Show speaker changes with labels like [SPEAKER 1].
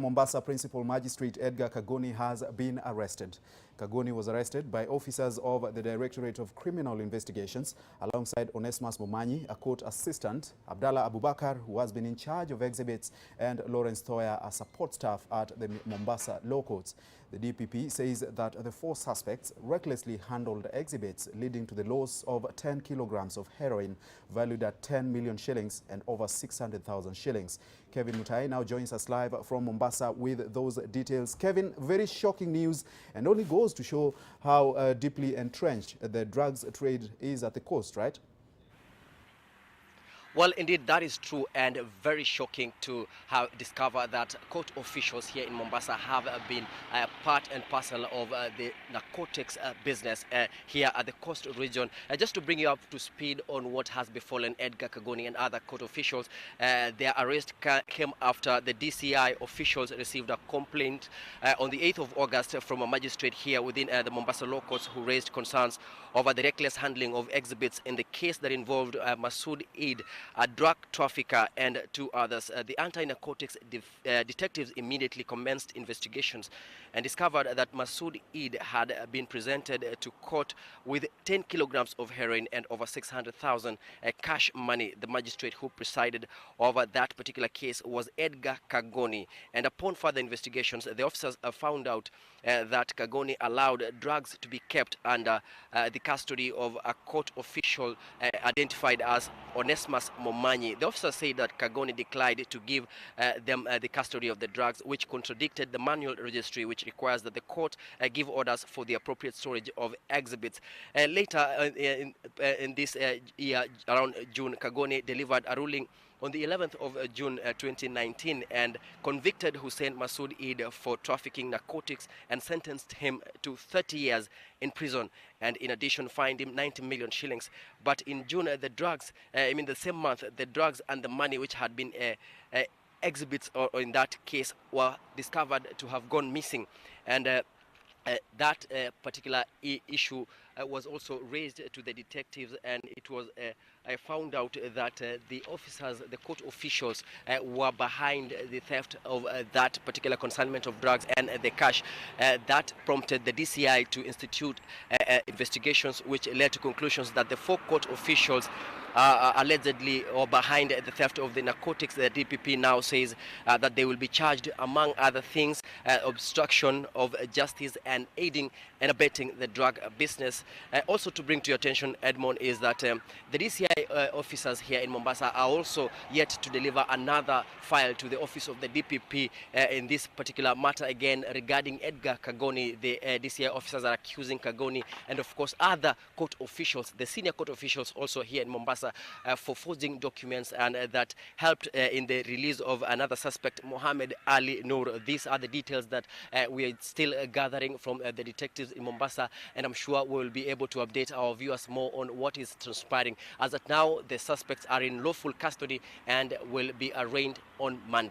[SPEAKER 1] Mombasa Principal Magistrate Edgar Kagoni has been arrested. Kagoni was arrested by officers of the Directorate of Criminal Investigations alongside Onesmus Momanyi, a court assistant, Abdallah Abubakar, who has been in charge of exhibits, and Lawrence Thoya, a support staff at the Mombasa Law Courts. The DPP says that the four suspects recklessly handled exhibits, leading to the loss of 10 kilograms of heroin valued at 10 million shillings and over 600,000 shillings. Kevin Mutai now joins us live from Mombasa with those details. Kevin, very shocking news, and only goes to show how deeply entrenched the drugs trade is at the coast, right?
[SPEAKER 2] Well, indeed, that is true, and very shocking to have discovered that court officials here in Mombasa have been part and parcel of the narcotics business here at the coast region. Just to bring you up to speed on what has befallen Edgar Kagoni and other court officials, their arrest came after the DCI officials received a complaint on the 8th of August from a magistrate here within the Mombasa Law Courts, who raised concerns over the reckless handling of exhibits in the case that involved Masood Eid, a drug trafficker, and two others. The anti-narcotics detectives immediately commenced investigations and discovered that Masood Eid had been presented to court with 10 kilograms of heroin and over 600,000 cash money. The magistrate who presided over that particular case was Edgar Kagoni, and upon further investigations, the officers found out that Kagoni allowed drugs to be kept under the custody of a court official identified as Onesmus Momanyi. The officer said that Kagoni declined to give them the custody of the drugs, which contradicted the manual registry, which requires that the court give orders for the appropriate storage of exhibits. Later in this year, around June, Kagoni delivered a ruling on the 11th of June 2019 and convicted Hussein Masood Eid for trafficking narcotics and sentenced him to 30 years in prison, and in addition fined him 90 million shillings. But in June, the same month, the drugs and the money which had been exhibits or in that case were discovered to have gone missing, and that particular issue was also raised to the detectives, and it was I found out that the court officials were behind the theft of that particular consignment of drugs and the cash. That prompted the DCI to institute investigations, which led to conclusions that the four court officials allegedly or behind the theft of the narcotics. The DPP now says that they will be charged, among other things, obstruction of justice and aiding and abetting the drug business. Also to bring to your attention, Edmond, is that the DCI officers here in Mombasa are also yet to deliver another file to the office of the DPP in this particular matter, again regarding Edgar Kagoni. The DCI officers are accusing Kagoni and of course other court officials, the senior court officials also here in Mombasa, for forging documents, and that helped in the release of another suspect, Mohammed Ali Noor. These are the details that we are still gathering from the detectives in Mombasa, and I'm sure we will be able to update our viewers more on what is transpiring. As at now, the suspects are in lawful custody and will be arraigned on Monday.